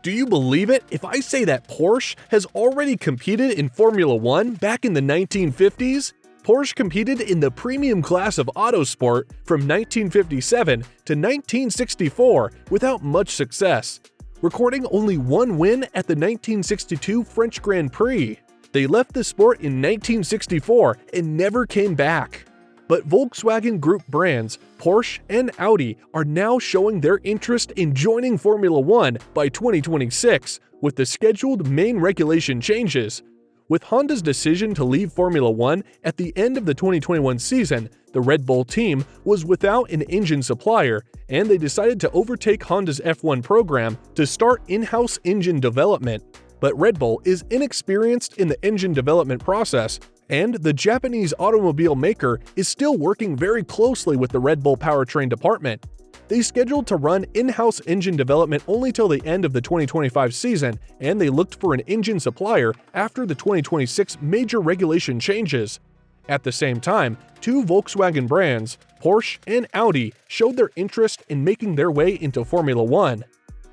Do you believe it if I say that Porsche has already competed in Formula One back in the 1950s? Porsche competed in the premium class of autosport from 1957 to 1964 without much success, recording only one win at the 1962 French Grand Prix. They left the sport in 1964 and never came back. But Volkswagen Group brands Porsche and Audi are now showing their interest in joining Formula One by 2026 with the scheduled main regulation changes. With Honda's decision to leave Formula One at the end of the 2021 season, the Red Bull team was without an engine supplier, and they decided to overtake Honda's F1 program to start in-house engine development. But Red Bull is inexperienced in the engine development process, and the Japanese automobile maker is still working very closely with the Red Bull powertrain department. They scheduled to run in-house engine development only till the end of the 2025 season, and they looked for an engine supplier after the 2026 major regulation changes. At the same time, two Volkswagen brands, Porsche and Audi, showed their interest in making their way into Formula One.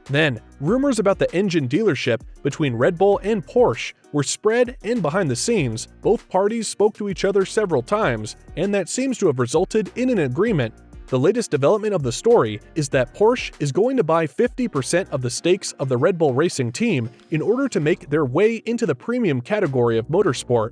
Then, rumors about the engine dealership between Red Bull and Porsche were spread, and behind the scenes, both parties spoke to each other several times, and that seems to have resulted in an agreement. The latest development of the story is that Porsche is going to buy 50% of the stakes of the Red Bull racing team in order to make their way into the premium category of motorsport.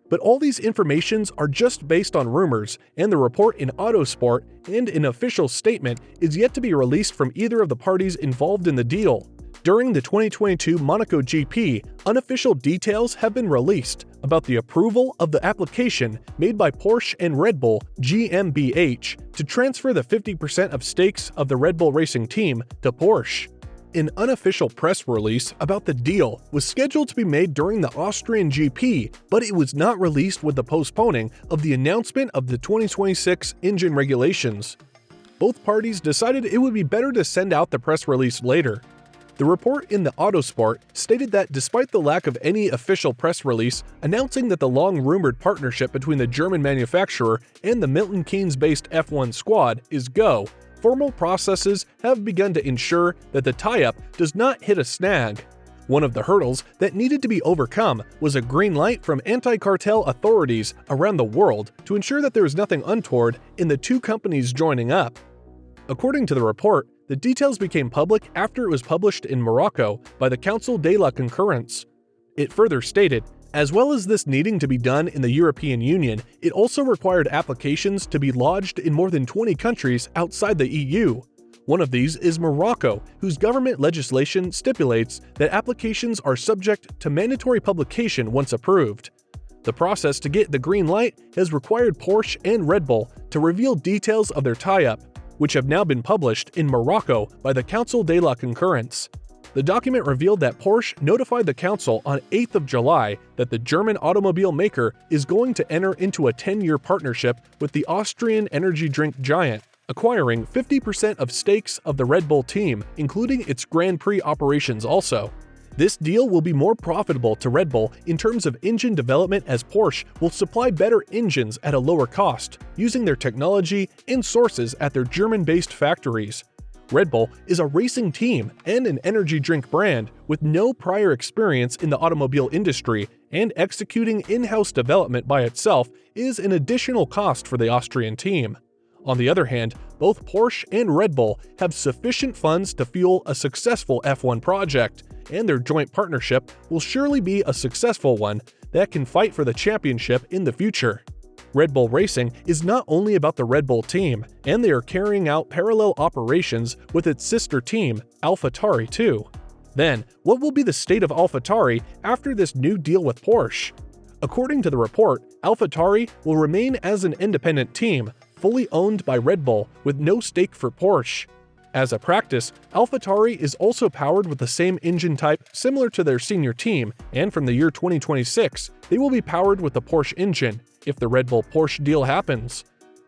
But all these informations are just based on rumors, and the report in Autosport and an official statement is yet to be released from either of the parties involved in the deal. During the 2022 Monaco GP, unofficial details have been released about the approval of the application made by Porsche and Red Bull GmbH to transfer the 50% of stakes of the Red Bull racing team to Porsche. An unofficial press release about the deal was scheduled to be made during the Austrian GP, but it was not released with the postponing of the announcement of the 2026 engine regulations. Both parties decided it would be better to send out the press release later. The report in the Autosport stated that despite the lack of any official press release announcing that the long-rumored partnership between the German manufacturer and the Milton Keynes-based F1 squad is go, formal processes have begun to ensure that the tie-up does not hit a snag. One of the hurdles that needed to be overcome was a green light from anti-cartel authorities around the world to ensure that there is nothing untoward in the two companies joining up. According to the report, the details became public after it was published in Morocco by the Council de la Concurrence. It further stated, as well as this needing to be done in the European Union, it also required applications to be lodged in more than 20 countries outside the EU. One of these is Morocco, whose government legislation stipulates that applications are subject to mandatory publication once approved. The process to get the green light has required Porsche and Red Bull to reveal details of their tie-up, which have now been published in Morocco by the Council de la Concurrence. The document revealed that Porsche notified the council on 8th of July that the German automobile maker is going to enter into a 10-year partnership with the Austrian energy drink giant, acquiring 50% of stakes of the Red Bull team, including its Grand Prix operations also. This deal will be more profitable to Red Bull in terms of engine development, as Porsche will supply better engines at a lower cost, using their technology and sources at their German-based factories. Red Bull is a racing team and an energy drink brand with no prior experience in the automobile industry, and executing in-house development by itself is an additional cost for the Austrian team. On the other hand, both Porsche and Red Bull have sufficient funds to fuel a successful F1 project, and their joint partnership will surely be a successful one that can fight for the championship in the future. Red Bull Racing is not only about the Red Bull team, and they are carrying out parallel operations with its sister team, AlphaTauri too. Then, what will be the state of AlphaTauri after this new deal with Porsche? According to the report, AlphaTauri will remain as an independent team, fully owned by Red Bull with no stake for Porsche. As a practice, AlphaTauri is also powered with the same engine type similar to their senior team, and from the year 2026, they will be powered with the Porsche engine, if the Red Bull Porsche deal happens.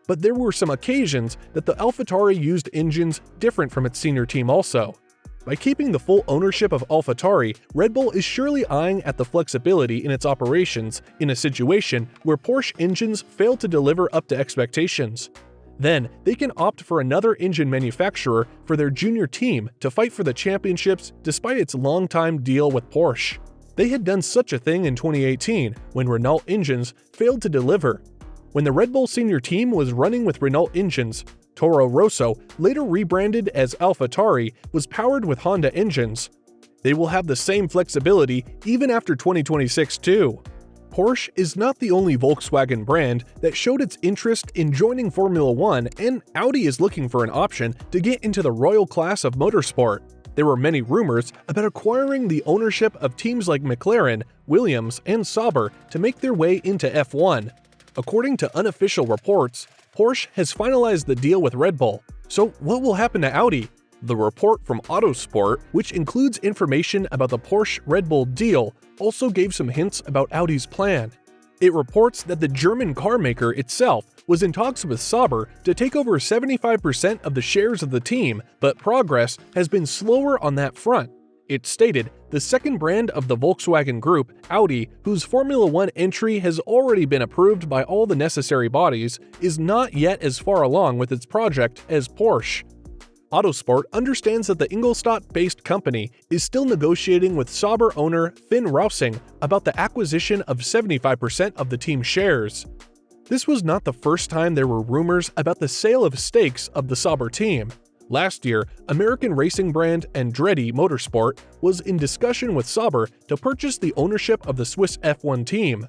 But there were some occasions that the AlphaTauri used engines different from its senior team also. By keeping the full ownership of AlphaTauri, Red Bull is surely eyeing at the flexibility in its operations in a situation where Porsche engines fail to deliver up to expectations. Then, they can opt for another engine manufacturer for their junior team to fight for the championships despite its long-time deal with Porsche. They had done such a thing in 2018 when Renault engines failed to deliver. When the Red Bull senior team was running with Renault engines, Toro Rosso, later rebranded as AlphaTauri, was powered with Honda engines. They will have the same flexibility even after 2026 too. Porsche is not the only Volkswagen brand that showed its interest in joining Formula One, and Audi is looking for an option to get into the royal class of motorsport. There were many rumors about acquiring the ownership of teams like McLaren, Williams, and Sauber to make their way into F1. According to unofficial reports, Porsche has finalized the deal with Red Bull. So what will happen to Audi? The report from Autosport, which includes information about the Porsche-Red Bull deal, also gave some hints about Audi's plan. It reports that the German car maker itself was in talks with Sauber to take over 75% of the shares of the team, but progress has been slower on that front. It stated the second brand of the Volkswagen Group, Audi, whose Formula One entry has already been approved by all the necessary bodies, is not yet as far along with its project as Porsche. Autosport understands that the Ingolstadt-based company is still negotiating with Sauber owner Finn Rausing about the acquisition of 75% of the team's shares. This was not the first time there were rumors about the sale of stakes of the Sauber team. Last year, American racing brand Andretti Motorsport was in discussion with Sauber to purchase the ownership of the Swiss F1 team.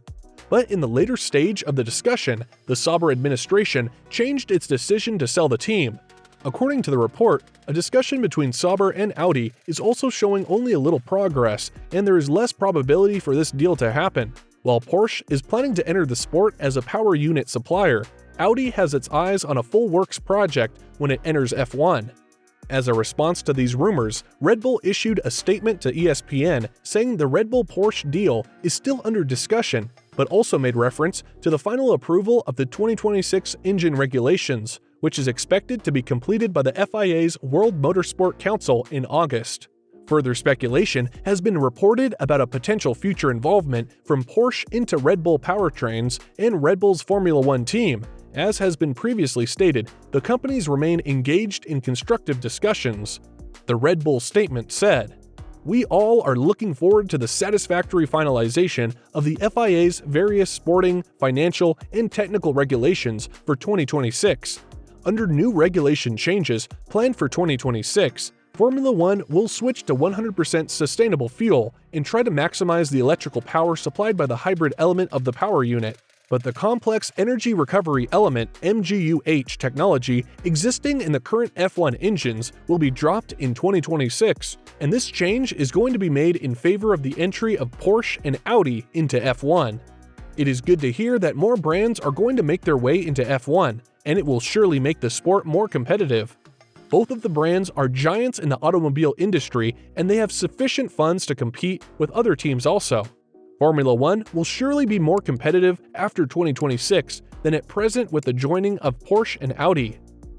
But in the later stage of the discussion, the Sauber administration changed its decision to sell the team. According to the report, a discussion between Sauber and Audi is also showing only a little progress, and there is less probability for this deal to happen. While Porsche is planning to enter the sport as a power unit supplier, Audi has its eyes on a full works project when it enters F1. As a response to these rumors, Red Bull issued a statement to ESPN saying the Red Bull-Porsche deal is still under discussion, but also made reference to the final approval of the 2026 engine regulations, which is expected to be completed by the FIA's World Motorsport Council in August. Further speculation has been reported about a potential future involvement from Porsche into Red Bull powertrains and Red Bull's Formula One team. As has been previously stated, the companies remain engaged in constructive discussions. The Red Bull statement said, "We all are looking forward to the satisfactory finalization of the FIA's various sporting, financial, and technical regulations for 2026. Under new regulation changes planned for 2026, Formula One will switch to 100% sustainable fuel and try to maximize the electrical power supplied by the hybrid element of the power unit. But the complex energy recovery element (MGUH) technology existing in the current F1 engines will be dropped in 2026, and this change is going to be made in favor of the entry of Porsche and Audi into F1. It is good to hear that more brands are going to make their way into F1, and it will surely make the sport more competitive. Both of the brands are giants in the automobile industry, and they have sufficient funds to compete with other teams also. Formula One will surely be more competitive after 2026 than at present with the joining of Porsche and Audi.